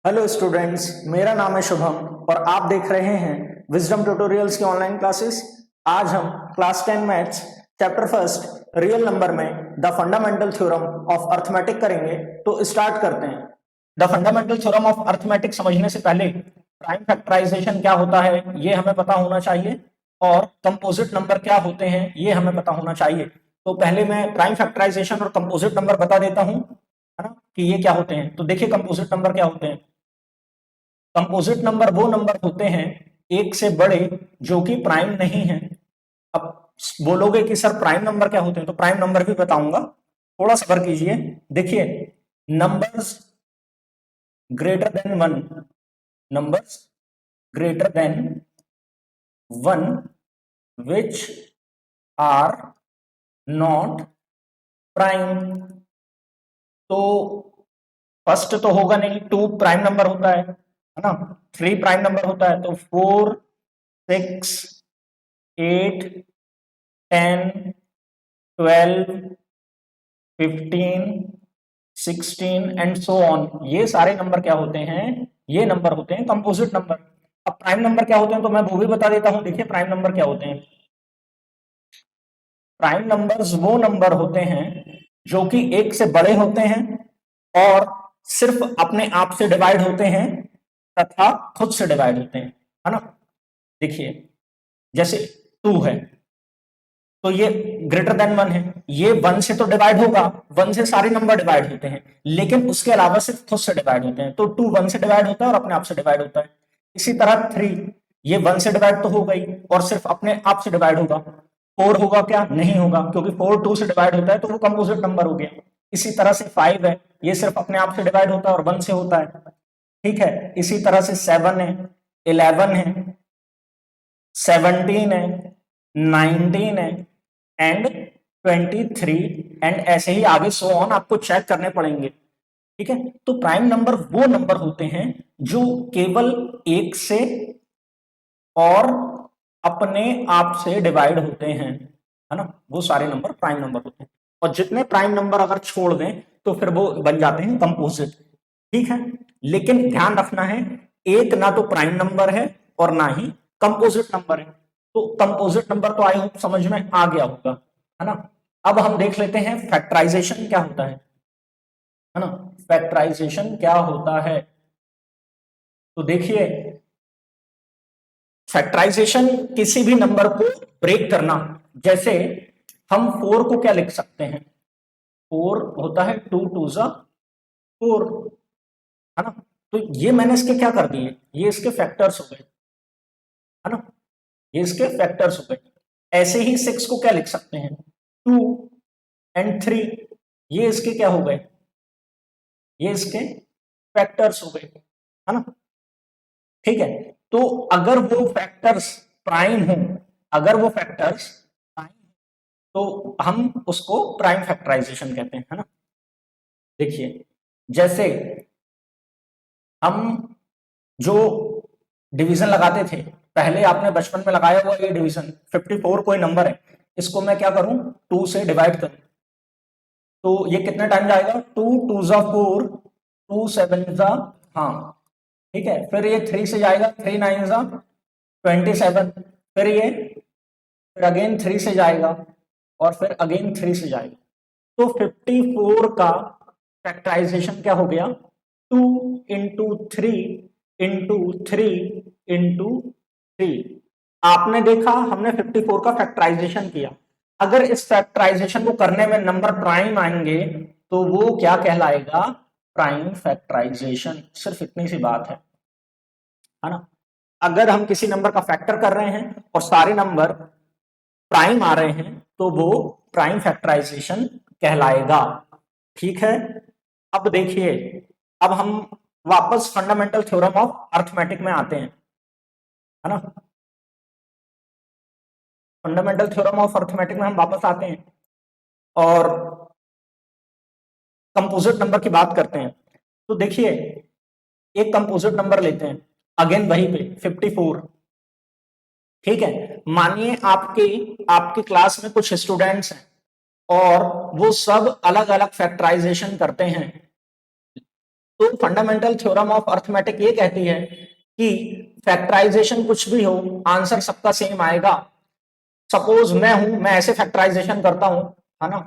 Hello students, मेरा नाम है शुभम और आप देख रहे हैं विजडम ट्यूटोरियल्स की ऑनलाइन क्लासेस। आज हम class 10 maths chapter first real number में the fundamental theorem of arithmetic करेंगे। तो स्टार्ट करते हैं। The fundamental theorem of arithmetic समझने से पहले प्राइम फैक्टराइजेशन क्या होता है ये हमें पता होना चाहिए, और कंपोजिट नंबर क्या होते हैं ये हमें पता होना चाहिए। तो पहले मैं प्राइम फैक्टराइजेशन और कंपोजिट नंबर बता देता हूं, है ना, कि ये क्या होते हैं। तो देखिए कंपोजिट नंबर क्या होते हैं। कंपोजिट नंबर वो नंबर होते हैं एक से बड़े जो कि प्राइम नहीं है। अब बोलोगे कि सर प्राइम नंबर क्या होते हैं, तो प्राइम नंबर भी बताऊंगा, थोड़ा सब्र कीजिए। देखिए, numbers greater than one, numbers greater than one which are not prime. तो फर्स्ट तो होगा नहीं, टू प्राइम नंबर होता है ना, थ्री प्राइम नंबर होता है, तो four, six, 8, 10, 12, 15, 16 and so on, ये सारे नंबर क्या होते हैं, ये नंबर होते हैं कंपोजिट नंबर। अब प्राइम नंबर क्या होते हैं तो मैं वो भी बता देता हूं। देखिए प्राइम नंबर क्या होते हैं। प्राइम नंबर्स वो नंबर होते हैं जो कि एक से बड़े होते हैं और सिर्फ अपने आप से डिवाइड होते हैं तथा खुद से डिवाइड होते हैं, है ना। देखिए जैसे टू है तो ये ग्रेटर देन वन है, ये वन से तो डिवाइड होगा, वन से सारे नंबर डिवाइड होते हैं, लेकिन उसके अलावा सिर्फ खुद से डिवाइड होते हैं। तो टू वन से डिवाइड होता है और अपने आप से डिवाइड होता है। इसी तरह थ्री, ये वन से डिवाइड तो हो गई और सिर्फ अपने आप से डिवाइड होगा। फोर होगा क्या, नहीं होगा, क्योंकि फोर टू से डिवाइड होता है तो वो कंपोजिट नंबर हो गया। इसी तरह से फाइव है, ये सिर्फ अपने आप से डिवाइड होता है और वन से होता है, ठीक है। इसी तरह से सेवन है, 11 है, 17 है, 19 है एंड 23 एंड ऐसे ही आगे सो ऑन आपको चेक करने पड़ेंगे, ठीक है। तो प्राइम नंबर वो नंबर होते हैं जो केवल एक से और अपने आप से डिवाइड होते हैं, है ना, वो सारे नंबर प्राइम नंबर होते हैं। और जितने प्राइम नंबर अगर छोड़ दें तो फिर वो बन जाते हैं कंपोजिट, ठीक है। लेकिन ध्यान रखना है, एक ना तो प्राइम नंबर है और ना ही कंपोजिट नंबर है। तो कंपोजिट नंबर तो आई होप समझ में आ गया होगा, है ना। अब हम देख लेते हैं फैक्टराइजेशन क्या होता है ना। फैक्टराइजेशन क्या होता है, तो देखिए फैक्टराइजेशन किसी भी नंबर को ब्रेक करना। जैसे हम फोर को क्या लिख सकते हैं, फोर होता है टू टू जा फोर, है ना। तो ये मैंने इसके क्या कर दिए, ये इसके फैक्टर्स हो गए, है ना, ये इसके फैक्टर्स हो गए। ऐसे ही सिक्स को क्या लिख सकते हैं, टू एंड थ्री, ये इसके क्या हो गए, ये इसके फैक्टर्स हो गए, है ना, ठीक है। तो अगर वो फैक्टर्स प्राइम हो, अगर वो फैक्टर्स प्राइम, तो हम उसको प्राइम फैक्टराइजेशन कहते हैं, है ना। देखिए जैसे हम जो डिवीजन लगाते थे, पहले आपने बचपन में लगाया हुआ ये डिवीजन, 54 कोई नंबर है, इसको मैं क्या करूं, टू से डिवाइड करूं, तो ये कितने टाइम जाएगा, टू टू जा फोर, टू सेवन जा, हाँ ठीक है। फिर ये थ्री से जाएगा, थ्री नाइन जा 27, फिर ये फिर अगेन थ्री से जाएगा और फिर अगेन थ्री से जाएगा। तो 54 का फैक्टराइजेशन क्या हो गया, two into three into three into three. आपने देखा हमने 54 का फैक्टराइजेशन किया, अगर इस फैक्टराइजेशन को करने में नंबर प्राइम आएंगे तो वो क्या कहलाएगा, प्राइम फैक्टराइजेशन। सिर्फ इतनी सी बात है ना। अगर हम किसी नंबर का फैक्टर कर रहे हैं और सारे नंबर प्राइम आ रहे हैं तो वो प्राइम फैक्टराइजेशन कहलाएगा, ठीक है। अब देखिए, अब हम वापस फंडामेंटल थ्योरम ऑफ अर्थमेटिक में आते हैं, है ना। फंडामेंटल थ्योरम ऑफ अर्थमेटिक में हम वापस आते हैं और कंपोजिट नंबर की बात करते हैं। तो देखिए एक कंपोजिट नंबर लेते हैं, अगेन वहीं पे 54, ठीक है। मानिए आपके आपकी क्लास में कुछ स्टूडेंट्स हैं और वो सब अलग अलग फैक्टराइजेशन करते हैं, तो फंडामेंटल थ्योरम ऑफ अर्थमेटिक ये कहती है कि फैक्टराइजेशन कुछ भी हो, आंसर सबका सेम आएगा। सपोज मैं ऐसे फैक्टराइजेशन करता हूं, है ना,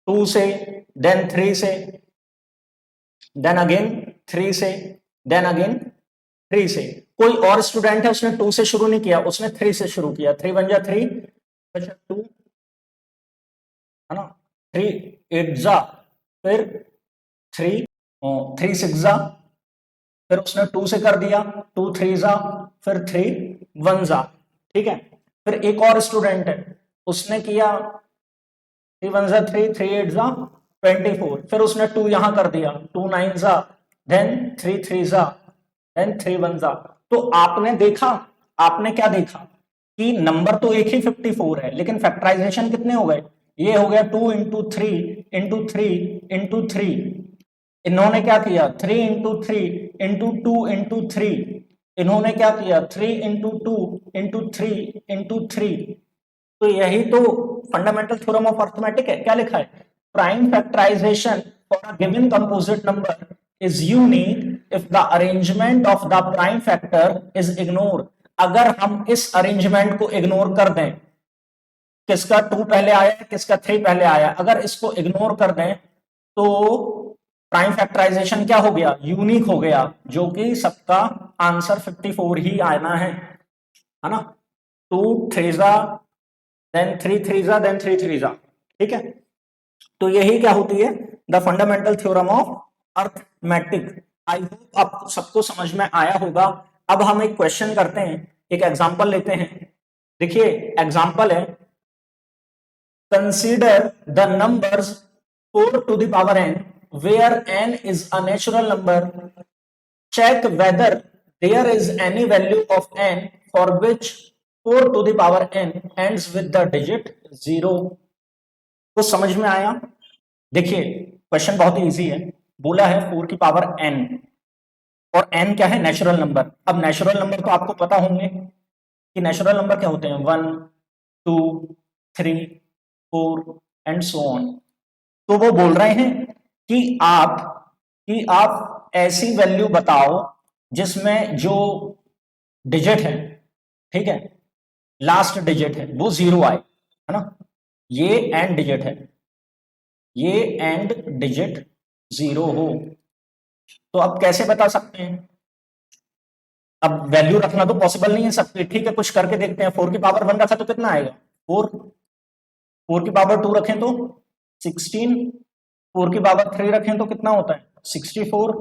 2 से, देन 3 से, देन अगेन 3 से, देन अगेन 3 से। कोई और स्टूडेंट है, उसने 2 से शुरू नहीं किया, उसने 3 से शुरू किया। 3 बन जा 3, 2, है ना, 3 8 जा, फिर 3 3 6 जा, फिर उसने 2 से कर दिया, 2 3 जा, फिर 3 1 जा। ठीक है, फिर एक और स्टूडेंट है, उसने किया 3 1 जा 3, 3 8 जा 24, फिर उसने 2 यहां कर दिया, 2 9 जा, देन 3 3 जा, देन 3 1 जा। तो आपने देखा, आपने क्या देखा कि नंबर तो एक ही 54 है, लेकिन फैक्टराइजेशन कितने हो गए? ये हो गया 2 इंटू 3 इंटू 3 इंटू 3। इन्होंने क्या किया 3 इंटू 3 इंटू 2 इंटू 3। इन्होंने क्या किया 3 इंटू 2 इंटू 3 इंटू 3। तो यही तो फंडामेंटल थ्योरम ऑफ अर्थमेटिक है। क्या लिखा है? Prime factorization for a given composite number is unique if the arrangement of the prime factor is ignore. अगर हम इस अरेंजमेंट को इग्नोर कर दें, किसका 2 पहले आया है, किसका 3 पहले आया, अगर इसको इग्नोर कर दें तो प्राइम फैक्टराइजेशन क्या हो गया? यूनिक हो गया, जो कि सबका आंसर 54 ही आना है ना। 2 3 जा, देन 3 3 जा, देन 3 3 जा। ठीक है, तो यही क्या होती है? The fundamental theorem of arithmetic. I hope आपको सबको समझ में आया होगा। अब हम एक क्वेश्चन करते हैं, एक एग्जांपल लेते हैं। देखिए एग्जांपल है, consider the numbers 4 to the power n where n is a natural number. Check whether there is any value of n for which 4 to the power n ends with the digit 0. कुछ समझ में आया? देखिए question बहुत ही easy है। बोला है 4 की पावर n, और n क्या है? Natural number. अब नेचुरल नंबर तो आपको पता होंगे कि नेचुरल नंबर क्या होते हैं, 1 2 3 4 एंड सो ऑन। तो वो बोल रहे हैं कि आप ऐसी वैल्यू बताओ जिसमें जो डिजिट है, ठीक है, लास्ट डिजिट है वो 0 आए, है ना। ये एंड डिजिट है, ये एंड डिजिट 0 हो। तो अब कैसे बता सकते हैं? अब वैल्यू रखना तो पॉसिबल नहीं है सबके, ठीक है, कुछ करके देखते हैं। 4 की पावर 1 रखा तो कितना आएगा? 4। 4 की पावर 2 रखें तो 16। 4 की पावर 3 रखें तो कितना होता है? 64।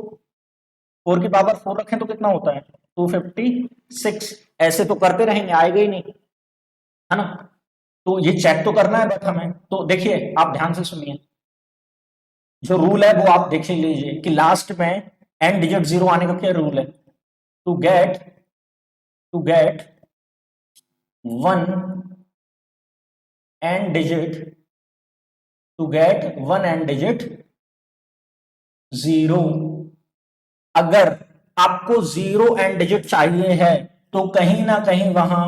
4 की पावर 4 रखें तो कितना होता है? 256। ऐसे तो करते रहेंगे, आएगा ही नहीं, है ना। तो ये चेक तो करना है बट हमें। तो देखिए आप ध्यान से सुनिए, जो रूल है वो आप देख लीजिए कि लास्ट में एंड डिजिट 0 आने का क्या रूल है। To get one end digit, to get one end digit 0, अगर आपको 0 एंड डिजिट चाहिए है तो कहीं ना कहीं वहां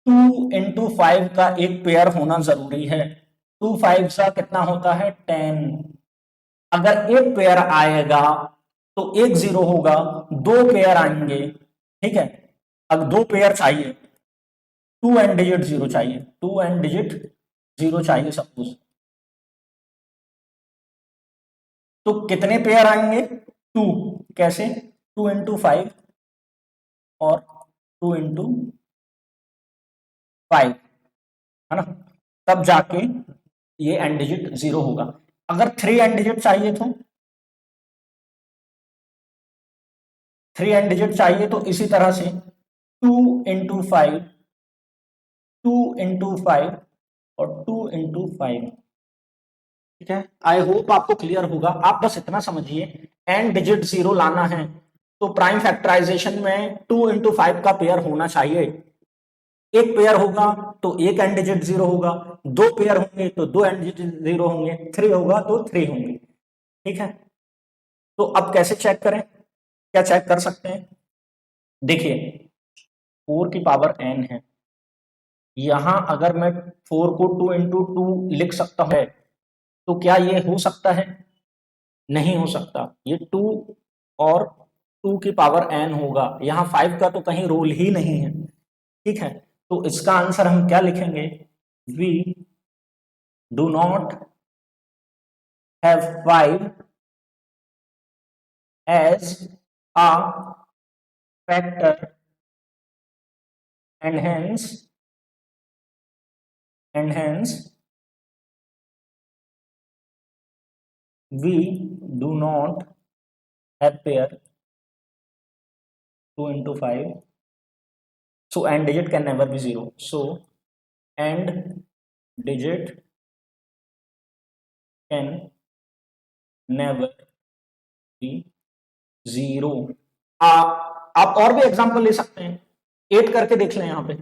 2 इंटू 5 का एक पेयर होना जरूरी है। 2 5 का कितना होता है? 10। अगर एक पेयर आएगा तो एक 0 होगा, 2 पेयर आएंगे, ठीक है। अब 2 पेयर चाहिए, 2 एंड डिजिट 0 चाहिए, 2 एंड डिजिट 0 चाहिए सपोज। तो कितने पेयर आएंगे? 2। कैसे? 2 इंटू 5 और 2 इंटू 5, है ना, तब जाके ये एंड डिजिट 0 होगा। अगर 3 एंड डिजिट चाहिए तो 3 एंड डिजिट चाहिए तो इसी तरह से 2 इंटू 5, 2 इंटू 5 और 2 इंटू 5। ठीक है, आई होप आपको क्लियर होगा। आप बस इतना समझिए, एंड डिजिट 0 लाना है तो प्राइम फैक्टराइजेशन में 2 इंटू 5 का पेयर होना चाहिए। एक पेयर होगा तो एक एंड डिजिट 0 होगा, 2 पेयर होंगे तो 2 एंड डिजिट 0 होंगे, 3 होगा तो 3 होंगे। ठीक है, तो अब कैसे चेक करें? क्या चेक कर सकते हैं? देखिए 4 की पावर n है, यहां अगर मैं 4 को 2 इंटू 2 लिख सकता हूं तो क्या ये हो सकता है? नहीं हो सकता, ये 2 और 2 की पावर n होगा, यहाँ 5 का तो कहीं रोल ही नहीं है, ठीक है। तो इसका आंसर हम क्या लिखेंगे, we do not have 5 as a factor and hence we do not have pair 2 into 5, so end digit can never be 0, so end digit can never be 0। आप और भी एग्जांपल ले सकते हैं, 8 करके देख लें, यहां पे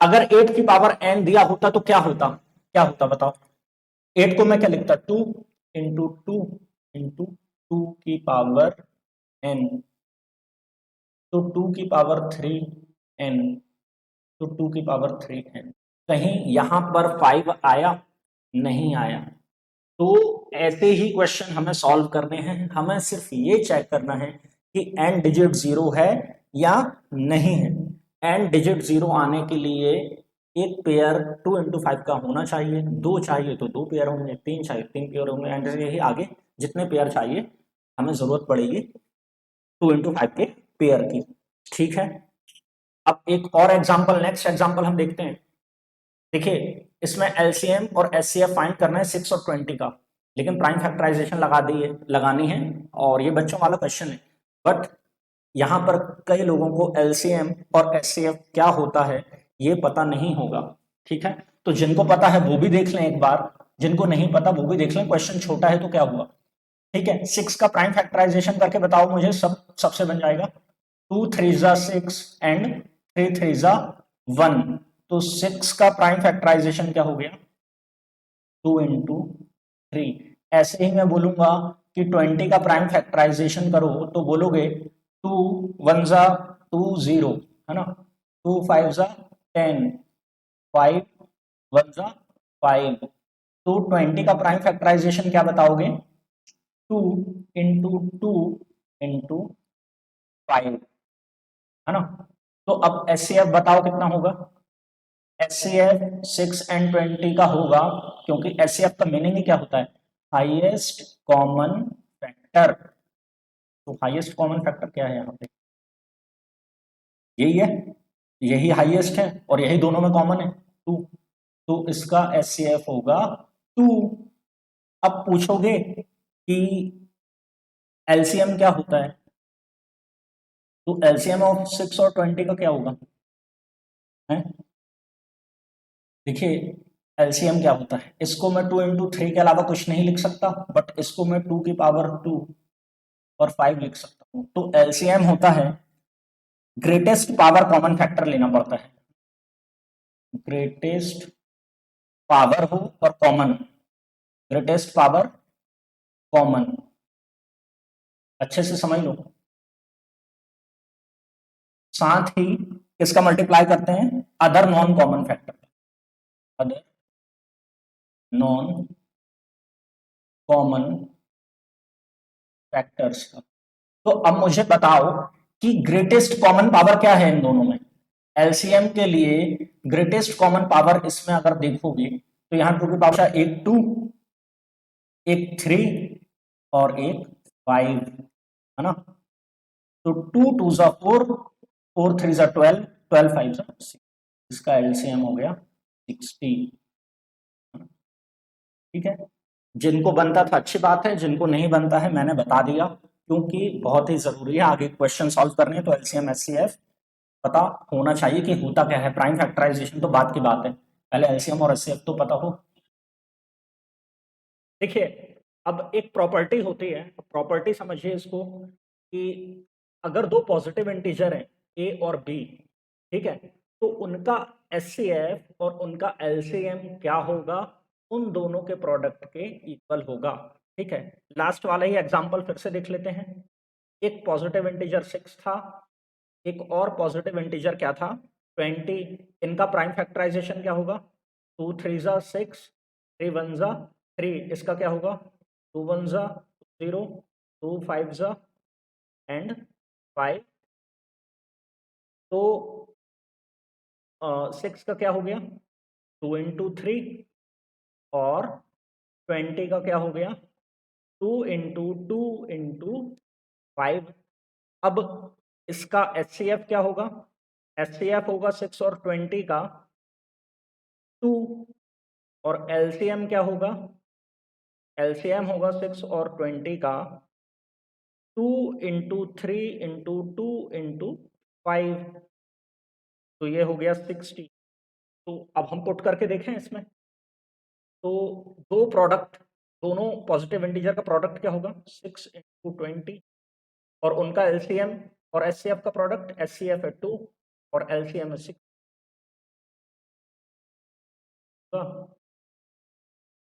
अगर 8 की पावर n दिया होता तो क्या होता बताओ। 8 को मैं क्या लिखता, 2 इंटू 2 इंटू 2 की पावर n, तो 2 की पावर 3n, तो 2 की पावर 3n, कहीं यहां पर 5 आया, नहीं आया। तो ऐसे ही क्वेश्चन हमें सॉल्व करने हैं, हमें सिर्फ ये चेक करना है कि n डिजिट 0 है या नहीं है। n डिजिट 0 आने के लिए एक पेयर 2 इंटू 5 का होना चाहिए, 2 चाहिए तो 2 पेयर होंगे, 3 चाहिए 3 पेयर होंगे, एंड यही आगे जितने पेयर चाहिए हमें जरूरत पड़ेगी 2 इंटू 5 के पेयर की, ठीक है। अब एक और एग्जाम्पल, नेक्स्ट एग्जाम्पल हम देखते हैं। देखिए इसमें एलसीएम और एचसीएफ फाइंड करना है 6 और 20 का, लेकिन प्राइम फैक्टराइजेशन लगानी है और ये बच्चों वाला क्वेश्चन है, बट यहाँ पर कई लोगों को एलसीएम और एचसीएफ क्या होता है ये पता नहीं होगा, ठीक है। तो जिनको पता है वो भी देख लें एक बार, जिनको नहीं पता वो भी देख लें, क्वेश्चन छोटा है तो क्या हुआ, ठीक है। 6 का प्राइम फैक्टराइजेशन करके बताओ मुझे, सबसे बन जाएगा 2 3 6 एंड 3 3 1, तो 6 का प्राइम फैक्टराइजेशन क्या हो गया, 2 इंटू 3। ऐसे ही मैं बोलूंगा कि 20 का प्राइम फैक्टराइजेशन करो तो बोलोगे 2 1 2 0, है ना, 2 5 10, 5 1 5, तो 20 का प्राइम फैक्टराइजेशन क्या बताओगे, 2 इंटू 2 इंटू 5, है ना। तो अब एचसीएफ बताओ कितना होगा, एचसीएफ 6 एंड 20 का होगा, क्योंकि एचसीएफ का मीनिंग ही क्या होता है, हाईएस्ट कॉमन फैक्टर। तो हाईएस्ट कॉमन फैक्टर क्या है यहाँ पे, यही है, यही हाईएस्ट है और यही दोनों में कॉमन है 2, तो इसका एचसीएफ होगा 2। अब पूछोगे कि एलसीएम क्या होता है, तो एलसीएम ऑफ 6 और 20 का क्या होगा, है देखिए एलसीएम क्या होता है, इसको मैं 2 इंटू 3 के अलावा कुछ नहीं लिख सकता, बट इसको मैं 2 की पावर 2 और 5 लिख सकता हूं। तो एलसीएम होता है ग्रेटेस्ट पावर कॉमन फैक्टर लेना पड़ता है, ग्रेटेस्ट पावर हो और कॉमन, ग्रेटेस्ट पावर कॉमन, अच्छे से समझ लो। साथ ही इसका मल्टीप्लाई करते हैं other non common factor, other non common factors. तो अब मुझे बताओ कि ग्रेटेस्ट कॉमन पावर क्या है इन दोनों में, एलसीएम के लिए ग्रेटेस्ट कॉमन पावर इसमें अगर देखोगे तो यहाँ 2 की पावर एक 2, एक 3 और एक 5, है ना। तो 2 2 4, 4 3 12, 12 5 6, इसका एलसीएम हो गया 60, ठीक है। जिनको बनता था अच्छी बात है, जिनको नहीं बनता है मैंने बता दिया, क्योंकि बहुत ही जरूरी है आगे क्वेश्चन सॉल्व करने, तो एलसीएम एचसीएफ पता होना चाहिए कि होता क्या है, प्राइम फैक्टराइजेशन तो बात की बात है, पहले एलसीएम और एचसीएफ तो पता हो। देखिए अब एक प्रॉपर्टी होती है, प्रॉपर्टी समझिए इसको, कि अगर दो पॉजिटिव इंटीजर हैं ए और बी, ठीक है, तो उनका एचसीएफ और उनका एलसीएम क्या होगा, उन दोनों के प्रोडक्ट के इक्वल होगा, ठीक है। लास्ट वाला ही एग्जांपल फिर से देख लेते हैं, एक पॉजिटिव इंटीजर 6 था, एक और पॉजिटिव इंटीजर क्या था 20, इनका प्राइम फैक्टराइजेशन क्या होगा, 2 3 6, 3 1 3, इसका क्या होगा 2 1 0 2 5 जा एंड 5, तो 6 का क्या हो गया 2 इंटू 3 और 20 का क्या हो गया 2 इंटू 2 इंटू 5। अब इसका HCF क्या होगा, HCF होगा 6 और 20 का 2, और LCM क्या होगा, LCM होगा 6 और 20 का 2 इंटू 3 इंटू 2 इंटू 5, तो ये हो गया 60। तो अब हम पुट करके देखें इसमें, तो दो प्रोडक्ट, दोनों पॉजिटिव इंटीजर का प्रोडक्ट क्या होगा 6 इंटू 20, और उनका LCM और HCF का प्रोडक्ट, HCF है 2 और LCM है 6।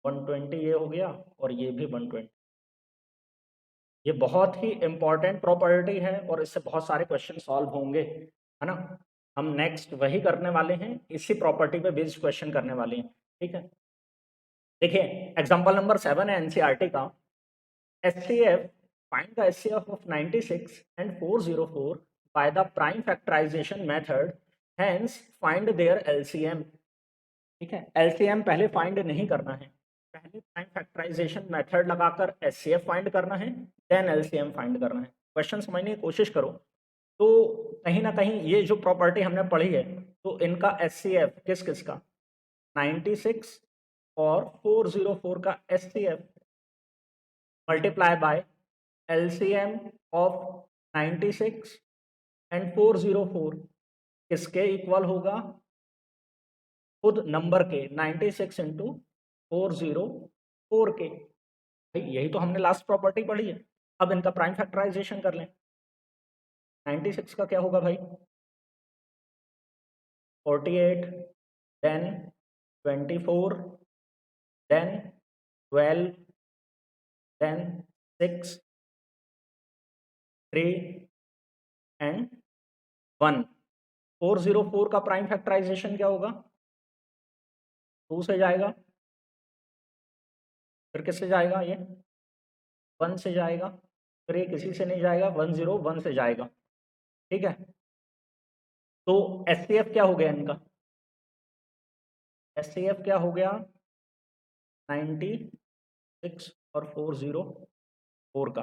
120 ये हो गया और ये भी 120। ये बहुत ही इंपॉर्टेंट प्रॉपर्टी है और इससे बहुत सारे क्वेश्चन सॉल्व होंगे, है ना। हम नेक्स्ट वही करने वाले हैं, इसी प्रॉपर्टी पे बेस्ड क्वेश्चन करने वाले हैं, ठीक है। देखिए एग्जांपल नंबर 7 है एनसीईआरटी का, HCF, find the HCF of 96 and 404 by the prime factorization method, hence find their LCM। ठीक है, LCM पहले फाइंड नहीं करना है, पहले प्राइम फैक्टराइजेशन मेथड लगाकर HCF फाइंड करना है, देन LCM फाइंड करना है। क्वेश्चन समझने की कोशिश करो, तो कहीं ना कहीं ये जो प्रॉपर्टी हमने पढ़ी है, तो इनका HCF किस किस का 96 और 404 का HCF multiply by LCM of 96 and 404 किसके इक्वल होगा, खुद नंबर के 96 इंटू 404 के। भाई यही तो हमने लास्ट प्रॉपर्टी पढ़ी है। अब इनका प्राइम फैक्टराइजेशन कर लें। 96 का क्या होगा भाई 48, देन 24, देन 12, देन 6, 3 एंड 1। 404 का प्राइम फैक्टराइजेशन क्या होगा, 2 से जाएगा, फिर किससे जाएगा, ये 1 से जाएगा, फिर ये किसी से नहीं जाएगा, 101 से जाएगा, ठीक है। तो HCF क्या हो गया इनका, HCF क्या हो गया 96 और 404 का।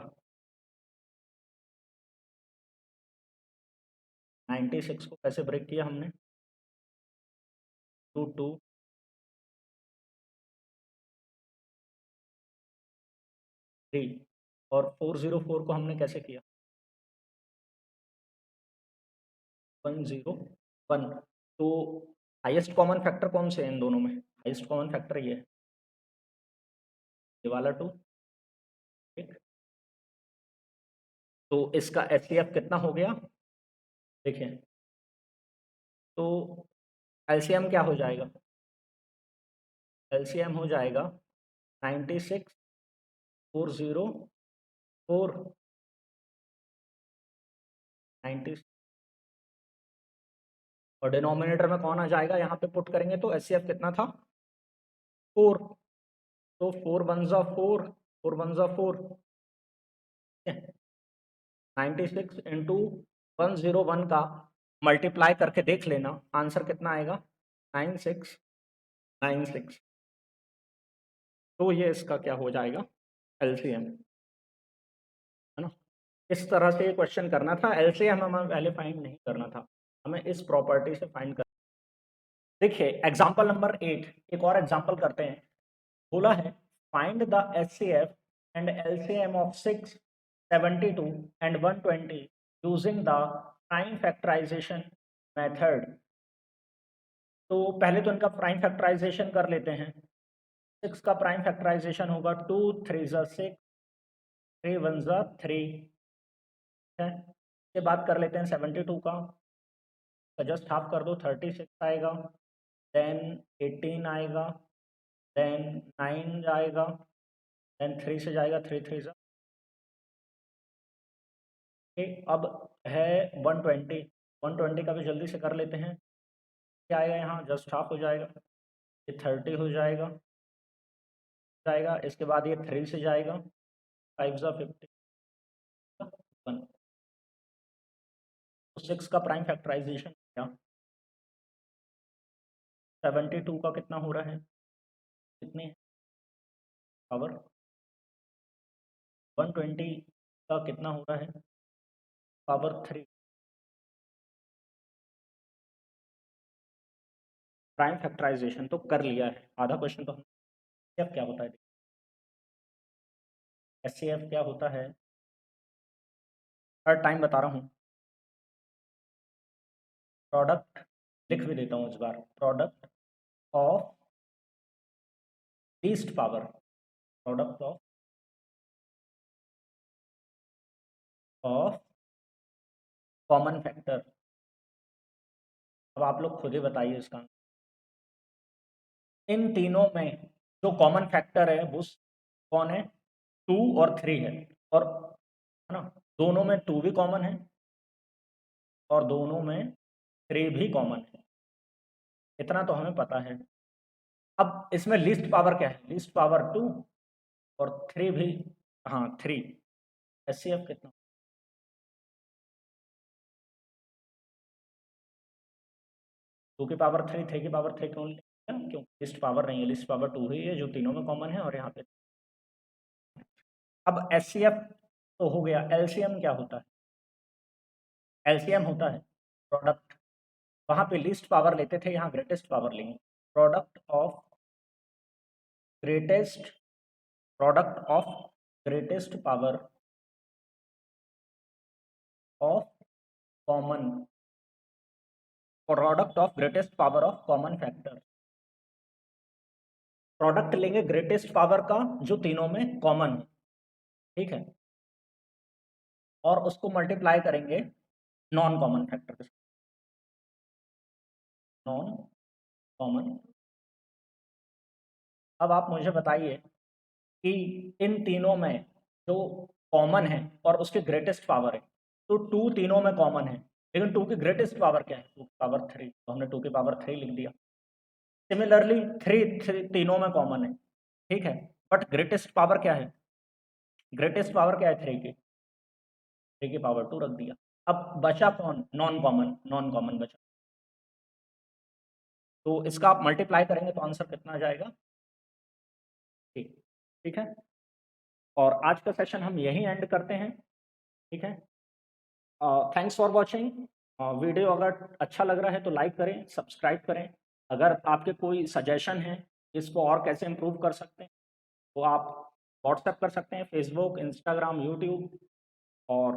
96 को कैसे ब्रेक किया हमने, 2 2 3, और 404 को हमने कैसे किया 101। तो हाईएस्ट कॉमन फैक्टर कौन से हैं इन दोनों में, हाईएस्ट कॉमन फैक्टर ये है, ये वाला 2, ठीक। तो इसका HCF कितना हो गया, देखिए, तो LCM क्या हो जाएगा, LCM हो जाएगा 96 404 90, और डिनोमिनेटर में कौन आ जाएगा, यहाँ पे पुट करेंगे तो HCF कितना था 4, तो 4 वन ज़ा 4, 4 वन ज़ा 4, 96 इंटू 101 का मल्टीप्लाई करके देख लेना, आंसर कितना आएगा 9696। तो ये इसका क्या हो जाएगा LCM, है ना। इस तरह से क्वेश्चन करना था, LCM हमें पहले फाइंड नहीं करना था, हमें इस प्रॉपर्टी से फाइंड कर। देखिए एग्जांपल नंबर 8, एक और एग्जांपल करते हैं। बोला है find the HCF and LCM of 6, 72 and 120 using the prime factorization method. तो पहले तो इनका प्राइम फैक्टराइजेशन कर लेते हैं। 6 का प्राइम फैक्टराइजेशन होगा 2 3 ज़ा 6, 3 1 ज़ा 3, है। इसके बाद कर लेते हैं 72 का, तो जस्ट हाफ कर दो 36 आएगा, देन 18 आएगा, देन 9 जाएगा, देन 3 से जाएगा 3 3 ज़ा, अब है 120, 120 का भी जल्दी से कर लेते हैं। क्या आएगा यहाँ, जस्ट हाफ हो जाएगा, ये 30 हो जाएगा, इसके बाद ये 3 से जाएगा, 5 ज़ा 50 1। तो 6 का प्राइम फैक्टराइजेशन क्या 72 का कितना हो रहा है कितनी पावर 120 का कितना हो रहा है पावर 3 प्राइम फैक्टराइजेशन तो कर लिया है आधा क्वेश्चन तो हम एफ क्या होता है एस क्या होता है हर टाइम बता रहा हूँ प्रोडक्ट लिख भी देता हूँ इस बार product of least power product of common factor. अब आप लोग खुद ही बताइए इसका इन तीनों में जो कॉमन फैक्टर है वो कौन है 2 और 3 है और है ना दोनों में 2 भी कॉमन है और दोनों में 3 भी कॉमन है इतना तो हमें पता है। अब इसमें लीस्ट पावर क्या है लीस्ट पावर 2 और 3 भी हाँ 3 एच कितना 2 की पावर 3 3 की पावर 3 क्यों क्यों लिस्ट पावर नहीं है लिस्ट पावर 2 ही है जो तीनों में कॉमन है और यहाँ पे अब एच तो हो गया एलसीएम क्या होता है एलसीएम होता है प्रोडक्ट वहाँ पे लीस्ट पावर लेते थे यहाँ ग्रेटेस्ट पावर लेंगे product of greatest product of greatest power of common product of greatest power of common factor product लेंगे ग्रेटेस्ट पावर का जो तीनों में कॉमन है ठीक है और उसको मल्टीप्लाई करेंगे नॉन कॉमन फैक्टर के साथ नॉन कॉमन। अब आप मुझे बताइए कि इन तीनों में जो कॉमन है और उसके ग्रेटेस्ट पावर है तो 2 तीनों में कॉमन है लेकिन 2 की ग्रेटेस्ट पावर क्या है 2 की पावर 3 तो हमने 2 की पावर 3 लिख दिया। सिमिलरली 3 तीनों में कॉमन है ठीक है बट ग्रेटेस्ट पावर क्या है ग्रेटेस्ट पावर क्या है 3 की 3 की पावर 2 रख दिया। अब बचा कौन नॉन कॉमन बचा तो इसका आप मल्टीप्लाई करेंगे तो आंसर कितना आ जाएगा ठीक ठीक है और आज का सेशन हम यहीं एंड करते हैं ठीक है थैंक्स फॉर वॉचिंग वीडियो अगर अच्छा लग रहा है तो लाइक करें सब्सक्राइब करें अगर आपके कोई सजेशन है इसको और कैसे इम्प्रूव कर सकते हैं तो आप व्हाट्सएप कर सकते हैं फेसबुक इंस्टाग्राम यूट्यूब और